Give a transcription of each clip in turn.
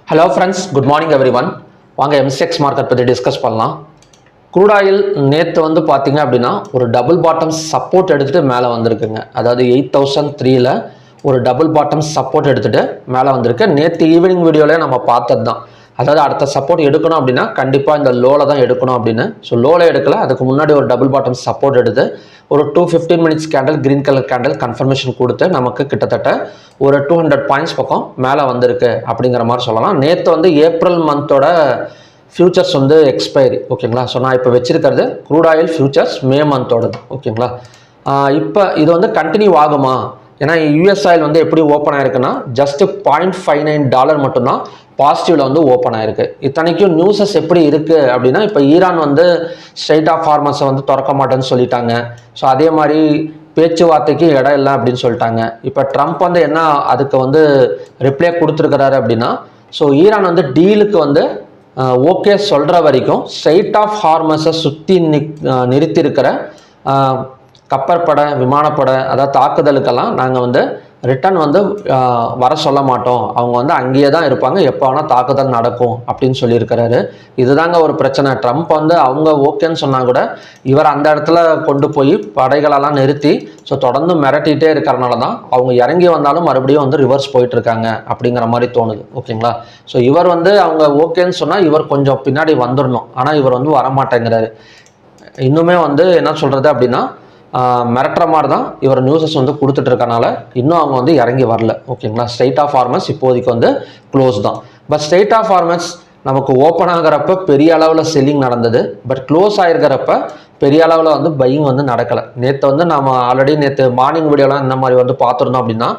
Hello friends, good morning every one. வாங்க MCX market பற்றி discuss பண்ணலாம். க்ரூட் ஆயில் நேற்று வந்து பார்த்தீங்க அப்படின்னா ஒரு டபுள் பாட்டம் சப்போர்ட் எடுத்துகிட்டு மேலே வந்திருக்குங்க. அதாவது 8003ல் ஒரு டபுள் பாட்டம் சப்போர்ட் எடுத்துகிட்டு மேலே வந்திருக்கு. நேற்று ஈவினிங் வீடியோவிலே நம்ம பார்த்தது தான். அதாவது அடுத்த சப்போர்ட் எடுக்கணும் அப்படின்னா கண்டிப்பாக இந்த லோவில் தான் எடுக்கணும் அப்படின்னு. ஸோ லோவில் எடுக்கல, அதுக்கு முன்னாடி ஒரு டபுள் பாட்டம் சப்போர்ட் எடுத்து ஒரு 215 minutes candle, green colour candle confirmation கொடுத்து நமக்கு கிட்டத்தட்ட ஒரு 200 பாயிண்ட்ஸ் பக்கம் மேலே வந்திருக்கு அப்படிங்கிற மாதிரி சொல்லலாம். நேற்று வந்து ஏப்ரல் மந்தோட ஃபியூச்சர்ஸ் வந்து எக்ஸ்பைரி, ஓகேங்களா. ஸோ நான் இப்போ வச்சிருக்கிறது க்ரூட் ஆயில் ஃபியூச்சர்ஸ் மே மந்தோடது, ஓகேங்களா. இப்போ இது வந்து கண்டினியூ ஆகுமா? ஏன்னா யூஎஸ் ஆயில் வந்து எப்படி ஓப்பன் ஆயிருக்குன்னா ஜஸ்ட் $0.59 மட்டும்தான் பாசிட்டிவ்ல வந்து ஓப்பன் ஆயிருக்கு. இத்தனைக்கும் நியூஸஸ் எப்படி இருக்கு அப்படின்னா, இப்போ ஈரான் வந்து ஸ்ட்ரைட் ஆஃப் ஹார்மஸை வந்து திறக்க மாட்டேன்னு சொல்லிட்டாங்க. ஸோ அதே மாதிரி பேச்சுவார்த்தைக்கு இடம் இல்லை அப்படின்னு சொல்லிட்டாங்க. இப்போ ட்ரம்ப் வந்து என்ன அதுக்கு வந்து ரிப்ளை கொடுத்துருக்கிறாரு அப்படின்னா, ஸோ ஈரான் வந்து டீலுக்கு வந்து ஓகே சொல்கிற வரைக்கும் ஸ்ட்ரைட் ஆஃப் ஹார்மஸை சுற்றி நிறுத்தியிருக்கிற கப்பற்படை, விமானப்படை, அதாவது தாக்குதலுக்கெல்லாம் நாங்கள் வந்து ரிட்டர்ன் வந்து வர சொல்ல மாட்டோம். அவங்க வந்து அங்கேயே தான் இருப்பாங்க, எப்போ வேணால் தாக்குதல் நடக்கும் அப்படின்னு சொல்லியிருக்கிறாரு. இதுதாங்க ஒரு பிரச்சனை. ட்ரம்ப் வந்து அவங்க ஓகேன்னு சொன்னால் கூட இவர் அந்த இடத்துல கொண்டு போய் படைகளெல்லாம் நிறுத்தி ஸோ தொடர்ந்து மிரட்டிகிட்டே இருக்கிறனால தான் அவங்க இறங்கி வந்தாலும் மறுபடியும் வந்து ரிவர்ஸ் போயிட்டுருக்காங்க அப்படிங்கிற மாதிரி தோணுது, ஓகேங்களா. ஸோ இவர் வந்து அவங்க ஓகேன்னு சொன்னால் இவர் கொஞ்சம் பின்னாடி வந்துடணும், ஆனால் இவர் வந்து வரமாட்டேங்கிறாரு. இன்னுமே வந்து என்ன சொல்கிறது அப்படின்னா, மிரட்டுற மாதிரி தான் இவர் நியூஸஸ் வந்து கொடுத்துட்டு இருக்கனால இன்னும் அவங்க வந்து இறங்கி வரல, ஓகேங்களா. ஸ்ட்ரைட் ஆஃப் ஹார்மஸ் இப்போதைக்கு வந்து க்ளோஸ் தான். பட் ஸ்ட்ரைட் ஆஃப் ஹார்மஸ் நமக்கு ஓப்பன் ஆகிறப்ப பெரிய அளவில் செல்லிங் நடந்தது. பட் க்ளோஸ் ஆகிருக்கிறப்ப பெரிய அளவில் வந்து பையிங் வந்து நடக்கலை. நேற்று வந்து நம்ம ஆல்ரெடி நேற்று மார்னிங் வீடியோலாம் இந்த மாதிரி வந்து பார்த்துருந்தோம் அப்படின்னா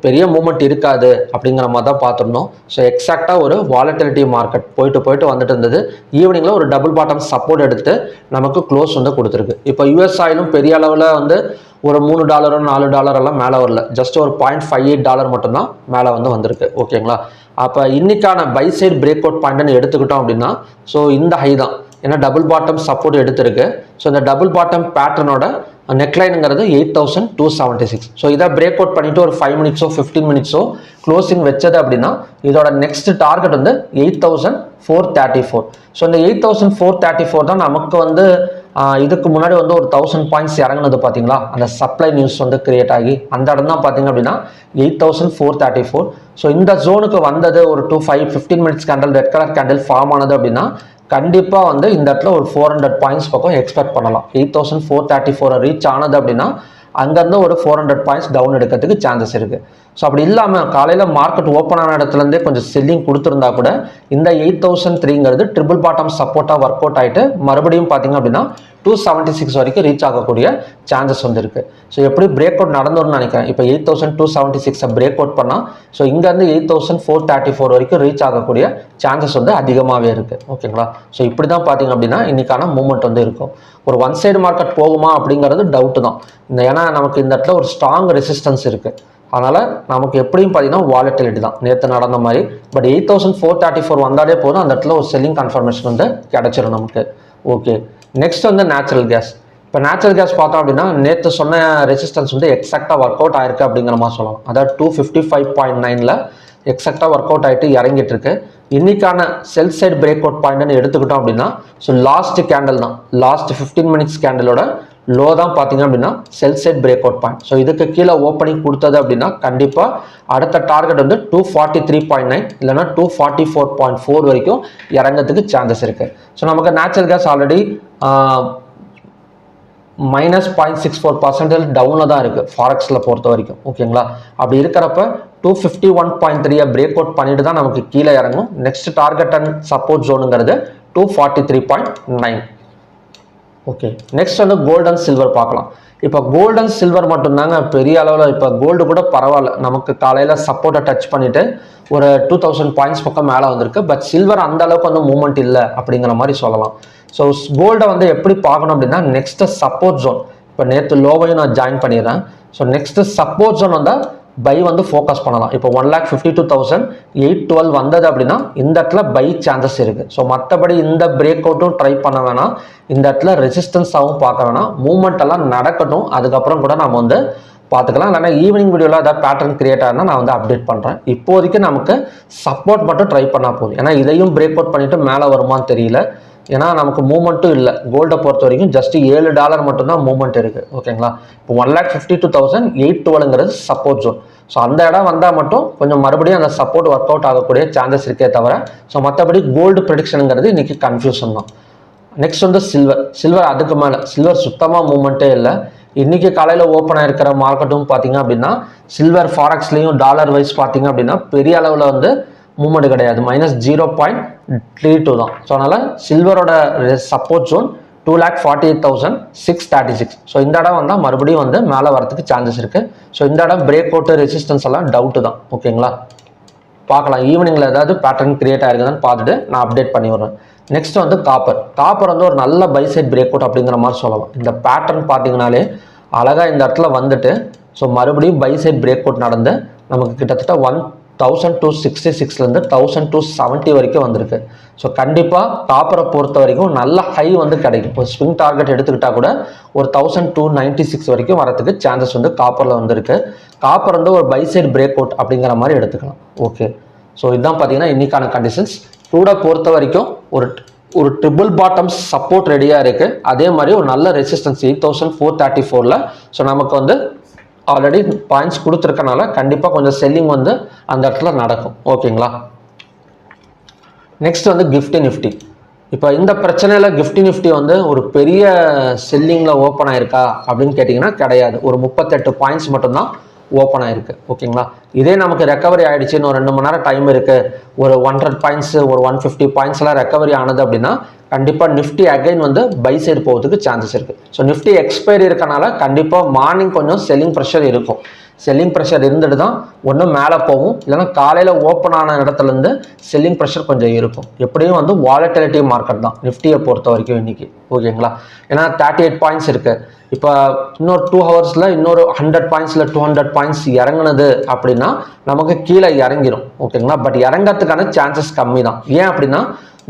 பெரிய மூமெண்ட் இருக்காது அப்படிங்கிற மாதிரி தான் பார்த்துருந்தோம். ஸோ எக்ஸாக்டாக ஒரு வாலட்டிலிட்டி மார்க்கெட் போயிட்டு வந்துட்டு இருந்தது. ஈவினிங்கில் ஒரு டபுள் பாட்டம் சப்போர்ட் எடுத்துட்டு நமக்கு க்ளோஸ் வந்து கொடுத்துருக்கு. இப்போ யூஎஸ் ஆயிலும் பெரிய அளவில் வந்து ஒரு $3 $4 எல்லாம் மேலே வரல, ஜஸ்ட் ஒரு $0.58 மட்டும்தான் மேலே வந்து வந்திருக்கு, ஓகேங்களா. அப்போ இன்னைக்கான பை சைடு பிரேக் அவுட் பாயிண்ட்னு எடுத்துக்கிட்டோம் அப்படின்னா ஸோ இந்த ஹை தான், ஏன்னா டபுள் பாட்டம் சப்போர்ட் எடுத்திருக்கு. ஸோ இந்த டபுள் பாட்டம் பேட்டர்னோட நெக்லைனுங்கிறது 8276. ஸோ இதை பிரேக் அவுட் பண்ணிட்டு ஒரு 5 மினிட்ஸோ 15 மினிட்ஸோ க்ளோசிங் வச்சது அப்படின்னா இதோட நெக்ஸ்ட் டார்கெட் வந்து 8434. ஸோ இந்த 8434 தான் நமக்கு வந்து இதுக்கு முன்னாடி வந்து ஒரு 1000 பாயிண்ட்ஸ் இறங்குனது பார்த்தீங்களா, அந்த சப்ளை நியூஸ் வந்து கிரியேட் ஆகி அந்த இடம் தான் பார்த்தீங்க அப்படின்னா 8434. ஸோ இந்த ஜோனுக்கு வந்தது ஒரு 15 minutes candle, red colour candle form ஆனது அப்படின்னா கண்டிப்பாக வந்து இந்த இடத்துல ஒரு 400 பாயிண்ட்ஸ் பக்கம் எக்ஸ்பெக்ட் பண்ணலாம். 8434 ரீச் ஆனது அப்படின்னா அங்கேருந்து ஒரு 400 பாயிண்ட்ஸ் டவுன் எடுக்கிறதுக்கு சான்சஸ் இருக்குது. ஸோ அப்படி இல்லாமல் காலையில் மார்க்கெட் ஓப்பன் ஆன இடத்துலேருந்தே கொஞ்சம் செல்லிங் கொடுத்துருந்தா கூட இந்த 8003ங்கிறது ட்ரிபிள் பாட்டம் சப்போர்ட்டாக ஒர்க் அவுட் ஆகிட்டு மறுபடியும் பார்த்தீங்க அப்படின்னா 276 வரைக்கும் ரீச் ஆகக்கூடிய சான்சஸ் வந்து இருக்குது. ஸோ எப்படி பிரேக் அவுட் நடந்தோம்னு நினைக்கிறேன். இப்போ 8276 பிரேக் அவுட் பண்ணால் ஸோ இங்கேருந்து 8434 வரைக்கும் ரீச் ஆகக்கூடிய சான்சஸ் வந்து அதிகமாகவே இருக்குது, ஓகேங்களா. ஸோ இப்படி தான் பார்த்தீங்க அப்படின்னா இன்றைக்கான மூவ்மெண்ட் வந்து இருக்கும். ஒரு ஒன் சைடு மார்க்கெட் போகுமா அப்படிங்கிறது டவுட்டு தான். ஏன்னா நமக்கு இந்த இடத்துல ஒரு ஸ்ட்ராங் ரெசிஸ்டன்ஸ் இருக்குது. அதனால் நமக்கு எப்படியும் பார்த்தீங்கன்னா வாலட்டிலிட்டி தான் நேற்று நடந்த மாதிரி. பட் 8434 வந்தாலே போதும், அந்த இடத்துல ஒரு செல்லிங் கன்ஃபர்மேஷன் வந்து கிடச்சிரும் நமக்கு, ஓகே. நெக்ஸ்ட் வந்து நேச்சுரல் கேஸ். இப்போ நேச்சுரல் கேஸ் பார்த்தோம் அப்படின்னா நேற்று சொன்ன ரெசிஸ்டன்ஸ் வந்து எக்ஸாக்டாக ஒர்க் அவுட் ஆயிருக்கு அப்படிங்கிற மாதிரி சொல்லலாம். அதாவது 255.9ல் எக்ஸாக்டாக ஒர்க் அவுட் ஆகிட்டு இறங்கிட்டு இருக்கு. இன்னைக்கான செல் சைடு பிரேக் அவுட் பாயிண்ட்னு எடுத்துக்கிட்டோம் அப்படின்னா ஸோ லாஸ்ட் கேண்டில் தான், லாஸ்ட் 15 மினிட்ஸ் கேண்டிலோட லோ தான் பார்த்தீங்க அப்படின்னா sell side breakout point. So இதுக்கு கீழே ஓப்பனிங் கொடுத்தது அப்படின்னா கண்டிப்பாக அடுத்த டார்கெட் வந்து 243.9 இல்லைனா 244.4 வரைக்கும் இறங்கிறதுக்கு சான்சஸ் இருக்குது. ஸோ நமக்கு நேச்சுரல் கேஸ் ஆல்ரெடி -0.64% டவுனில் தான் இருக்குது ஃபாரெக்ஸில் பொறுத்த வரைக்கும், ஓகேங்களா. அப்படி இருக்கிறப்ப 251.3 பிரேக் அவுட் பண்ணிட்டு தான் நமக்கு கீழே இறங்கும். நெக்ஸ்ட் டார்கெட் அண்ட் சப்போர்ட் ஜோனுங்கிறது 243.9. ஓகே. நெக்ஸ்ட் வந்து கோல்டு அண்ட் சில்வர் பார்க்கலாம். இப்போ கோல்டு அண்ட் சில்வர் மட்டும்தாங்க பெரிய அளவில். இப்போ கோல்டு கூட பரவாயில்ல, நமக்கு காலையில் சப்போர்ட்டை டச் பண்ணிவிட்டு ஒரு 2000 பாயிண்ட்ஸ் பக்கம் மேலே வந்திருக்கு. பட் சில்வர் அந்த அளவுக்கு வந்து மூவ்மெண்ட் இல்லை அப்படிங்கிற மாதிரி சொல்லலாம். ஸோ கோல்டை வந்து எப்படி பார்க்கணும் அப்படின்னா நெக்ஸ்ட் சப்போர்ட் ஜோன், இப்போ நேற்று லோவையும் நான் ஜாயின் பண்ணிடுறேன். ஸோ நெக்ஸ்ட் சப்போர்ட் ஜோன் வந்தால் பை வந்து ஃபோக்கஸ் பண்ணலாம். இப்போ 1,52,812 வந்தது அப்படின்னா இந்த இடத்துல பை சான்சஸ் இருக்குது. ஸோ மற்றபடி இந்த பிரேக் அவுட்டும் ட்ரை பண்ண வேணாம், இந்த இடத்துல ரெசிஸ்டன்ஸாகவும் பார்க்க வேணாம், மூவ்மெண்ட் எல்லாம் நடக்கட்டும், அதுக்கப்புறம் கூட நம்ம வந்து பார்த்துக்கலாம். இல்லைனா ஈவினிங் வீடியோவில் ஏதாவது பேட்டர்ன் கிரியேட் ஆகுனா நான் வந்து அப்டேட் பண்ணுறேன். இப்போதைக்கு நமக்கு சப்போர்ட் மட்டும் ட்ரை பண்ணால் போதும். ஏன்னா இதையும் பிரேக் அவுட் பண்ணிவிட்டு மேலே வருமானு தெரியல. ஏன்னா நமக்கு மூவ்மெண்ட்டும் இல்லை. கோல்டை பொறுத்த வரைக்கும் ஜஸ்ட் $7 மட்டும்தான் மூவ்மெண்ட் இருக்குது. ஓகேங்களா, இப்போ 1,52,812 சப்போர்ட் ஜோன். ஸோ அந்த இடம் வந்தால் மட்டும் கொஞ்சம் மறுபடியும் அந்த சப்போர்ட் ஒர்க் அவுட் ஆகக்கூடிய சான்சஸ் இருக்கே தவிர, ஸோ மற்றபடி கோல்டு ப்ரெடிக்ஷனுங்கிறது இன்றைக்கி கன்ஃபியூஷன் தான். நெக்ஸ்ட் வந்து சில்வர் அதுக்கு மேலே சில்வர் சுத்தமாக மூவ்மெண்ட்டே இல்லை. இன்றைக்கி காலையில் ஓப்பன் ஆகிருக்கிற மார்க்கெட்டும் பார்த்தீங்க அப்படின்னா சில்வர் ஃபாரெக்ஸ்லேயும் டாலர் வைஸ் பார்த்தீங்க அப்படின்னா பெரிய அளவில் வந்து மூவ்மெண்ட் கிடையாது, -0.32 தான். ஸோ அதனால் சில்வரோட சப்போர்ட் ஜோன் 2,48,636. ஸோ இந்த இடம் வந்தால் மறுபடியும் வந்து மேலே வரதுக்கு சான்சஸ் இருக்குது. ஸோ இந்த இடம் பிரேக் அவுட்டு ரெசிஸ்டன்ஸ் எல்லாம் டவுட்டு தான். ஓகேங்களா, பார்க்கலாம் ஈவினிங்கில் ஏதாவது பேட்டர்ன் கிரியேட் ஆகிருக்குதான்னு பார்த்துட்டு நான் அப்டேட் பண்ணி விட்றேன். நெக்ஸ்ட் வந்து காப்பர் வந்து ஒரு நல்ல பைசைட் பிரேக் அவுட் அப்படிங்கிற மாதிரி சொல்லலாம். இந்த பேட்டர்ன் பார்த்தீங்கனாலே அழகாக இந்த இடத்துல வந்துட்டு ஸோ மறுபடியும் பைசைட் பிரேக் அவுட் நடந்து நமக்கு கிட்டத்தட்ட 1,266 1,270 வரைக்கும் வந்திருக்கு. ஸோ கண்டிப்பாக காப்பரை பொறுத்த வரைக்கும் நல்ல ஹை வந்து கிடைக்கும். இப்போ ஸ்விங் டார்கெட் எடுத்துக்கிட்டால் கூட ஒரு 1,296 வரைக்கும் வரதுக்கு சான்சஸ் வந்து காப்பரில் வந்திருக்கு. காப்பர் வந்து ஒரு பைசைட் பிரேக் அவுட் அப்படிங்கிற மாதிரி எடுத்துக்கலாம். ஓகே, ஸோ இதுதான் பார்த்தீங்கன்னா இன்னைக்கான கண்டிஷன்ஸ். க்ரூடை பொறுத்த வரைக்கும் ஒரு ட்ரிபிள் பாட்டம் சப்போர்ட் ரெடியாக இருக்குது. அதே மாதிரி ஒரு நல்ல ரெசிஸ்டன்ஸ் 8,434. ஸோ நமக்கு வந்து ஆல்ரெடி பாயிண்ட்ஸ் கொடுத்துருக்கனால கண்டிப்பாக கொஞ்சம் செல்லிங் வந்து அந்த இடத்துல நடக்கும். ஓகேங்களா, நெக்ஸ்ட் வந்து நிஃப்டி. இப்போ இந்த பிரச்சனையில் நிஃப்டி வந்து ஒரு பெரிய செல்லிங்கில் ஓப்பன் ஆயிருக்கா அப்படின்னு கேட்டிங்கன்னா கிடையாது. ஒரு 38 பாயிண்ட்ஸ் மட்டும்தான் ஓப்பன் ஆயிருக்கு. ஓகேங்களா, இதே நமக்கு ரெக்கவரி ஆகிடுச்சுன்னு ஒரு 2 மணி நேரம் டைம் இருக்குது, ஒரு 100 பாயிண்ட்ஸ் ஒரு 150 பாயிண்ட்ஸ்லாம் ரெக்கவரி ஆனது அப்படின்னா கண்டிப்பாக நிஃப்டி அகைன் வந்து பை சைடு போகிறதுக்கு சான்சஸ் இருக்குது. ஸோ நிஃப்டி எக்ஸ்பைரி இருக்கனால கண்டிப்பாக மார்னிங் கொஞ்சம் செல்லிங் ப்ரெஷர் இருக்கும். செல்லிங் ப்ரெஷர் இருந்துட்டு தான் ஒன்றும் மேலே போகும், இல்லைன்னா காலையில் ஓப்பன் ஆன இடத்துலேருந்து செல்லிங் ப்ரெஷர் கொஞ்சம் இருக்கும். எப்படியும் வந்து வாலட்டிலிட்டி மார்க்கெட் தான் நிஃப்டியை பொறுத்த வரைக்கும் இன்றைக்கி. ஓகேங்களா, ஏன்னா 38 பாயிண்ட்ஸ் இருக்குது. இப்போ இன்னொரு 2 ஹவர்ஸில் இன்னொரு 100 பாயிண்ட்ஸில் 200 பாயிண்ட்ஸ் இறங்குனது அப்படின்னா நமக்கு கீழே இறங்கிடும். ஓகேங்களா, பட் இறங்கிறதுக்கான சான்சஸ் கம்மி தான். ஏன் அப்படின்னா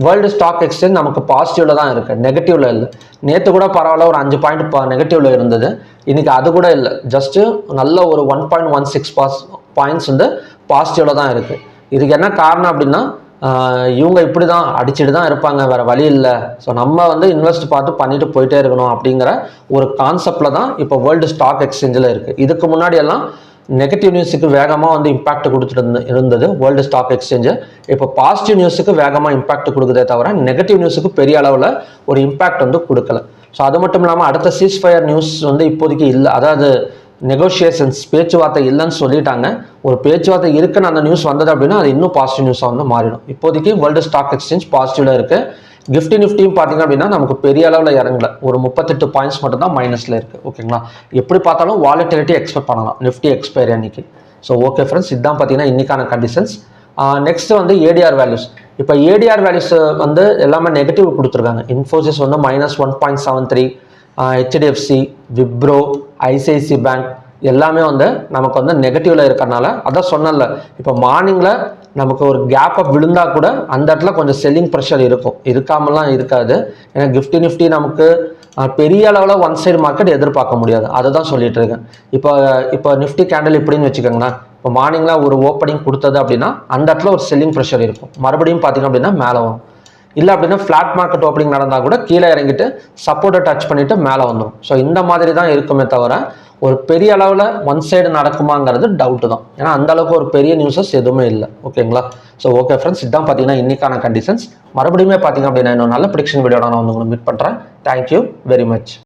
வேர்ல்டு ஸ்டாக் எக்ஸ்சேஞ்ச் நமக்கு பாசிட்டிவ்ல தான் இருக்குது, நெகட்டிவ்ல இல்லை. நேற்று கூட பரவாயில்ல ஒரு 5 பாயிண்ட் நெகட்டிவ்ல இருந்தது, இன்னைக்கு அது கூட இல்லை. ஜஸ்ட்டு நல்ல ஒரு 1.16 பாயிண்ட்ஸ் வந்து பாசிட்டிவ்ல தான் இருக்குது. இதுக்கு என்ன காரணம் அப்படின்னா இவங்க இப்படி தான் அடிச்சுட்டு தான் இருப்பாங்க, வேறு வழி இல்லை. ஸோ நம்ம வந்து இன்வெஸ்ட் பார்த்து பண்ணிட்டு போயிட்டே இருக்கணும் அப்படிங்கிற ஒரு கான்செப்டில் தான் இப்போ வேர்ல்டு ஸ்டாக் எக்ஸ்சேஞ்சில் இருக்குது. இதுக்கு முன்னாடி எல்லாம் நெகட்டிவ் நியூஸுக்கு வேகமாக வந்து இம்பாக்ட் கொடுத்துட்டு இருந்தது வேர்ல்டு ஸ்டாக் எக்ஸ்சேஞ்சு. இப்போ பாசிட்டிவ் நியூஸுக்கு வேகமாக இம்பாக்ட் கொடுக்குதே தவிர நெகட்டிவ் நியூஸுக்கு பெரிய அளவில் ஒரு இம்பாக்ட் வந்து கொடுக்கல. ஸோ அது மட்டும் இல்லாமல் அடுத்த சீஸ்ஃபயர் நியூஸ் வந்து இப்போதைக்கு இல்லை, அதாவது நெகோசியேஷன்ஸ் பேச்சுவார்த்தை இல்லைன்னு சொல்லிட்டாங்க. ஒரு பேச்சுவார்த்தை இருக்குன்னு அந்த நியூஸ் வந்தது அப்படின்னா அது இன்னும் பாசிட்டிவ் நியூஸாக வந்து மாறிடும். இப்போதைக்கு வேர்ல்டு ஸ்டாக் எக்ஸ்சேஞ்ச் பாசிட்டிவ்ல இருக்குது. நிஃப்டியும் பார்த்தீங்க அப்படின்னா நமக்கு பெரிய அளவில் இறங்கல, ஒரு 38 பாயிண்ட்ஸ் மட்டும் தான் மைனஸில் இருக்குது. ஓகேங்களா, எப்படி பார்த்தாலும் வாலட்டிலிட்டி எக்ஸ்பெக்ட் பண்ணலாம் நிஃப்டி எக்ஸ்பைரி அன்னைக்கு. ஸோ ஓகே ஃப்ரெண்ட்ஸ், இதுதான் பார்த்தீங்கன்னா இன்னைக்கான கண்டிஷன்ஸ். நெக்ஸ்ட் வந்து ஏடிஆர் வேல்யூஸ். இப்போ ஏடிஆர் வேல்யூஸ் வந்து எல்லாமே நெகட்டிவ் கொடுத்துருக்காங்க. இன்ஃபோசிஸ் வந்து -1.73, ஹெச்டிஎஃப்சி, விப்ரோ, ஐசிஐசி பேங்க் எல்லாமே வந்து நமக்கு வந்து நெகட்டிவ்ல இருக்கிறனால அதான் சொன்னல, இப்போ மார்னிங்கில் நமக்கு ஒரு கேப் அப் விழுந்தா கூட அந்த இடத்துல கொஞ்சம் செல்லிங் ப்ரெஷர் இருக்கும், இருக்காமலாம் இருக்காது. ஏன்னா நிஃப்டி நமக்கு பெரிய அளவில் ஒன் சைடு மார்க்கெட் எதிர்பார்க்க முடியாது, அதை தான் சொல்லிட்டு இருக்கேன். இப்போ நிஃப்டி கேண்டில் இப்படின்னு வச்சுக்கோங்களேன், இப்போ மார்னிங்கில் ஒரு ஓப்பனிங் கொடுத்தது அப்படின்னா அந்த இடத்துல ஒரு செல்லிங் ப்ரெஷர் இருக்கும், மறுபடியும் பார்த்தீங்க அப்படின்னா மேலே வரும். இல்லை அப்படின்னா ஃப்ளாட் மார்க்கெட் ஓப்பனிங் நடந்தால் கூட கீழே இறங்கிட்டு சப்போர்ட்டை டச் பண்ணிட்டு மேலே வந்துடும். ஸோ இந்த மாதிரி தான் இருக்குமே தவிர ஒரு பெரிய அளவில் ஒன் சைடு நடக்குமாங்கிறது டவுட்டு தான். ஏன்னா அந்த அளவுக்கு ஒரு பெரிய நியூஸஸ் எதுவுமே இல்லை. ஓகேங்களா, ஸோ ஓகே ஃப்ரெண்ட்ஸ், இதுதான் பார்த்தீங்கன்னா இன்னைக்கான கண்டிஷன்ஸ். மறுபடியும் பார்த்தீங்க அப்படின்னா இன்னும் நல்ல ப்ரெடிக்ஷன் வீடியோட நான் வந்து மீட் பண்ணுறேன். Thank you very much.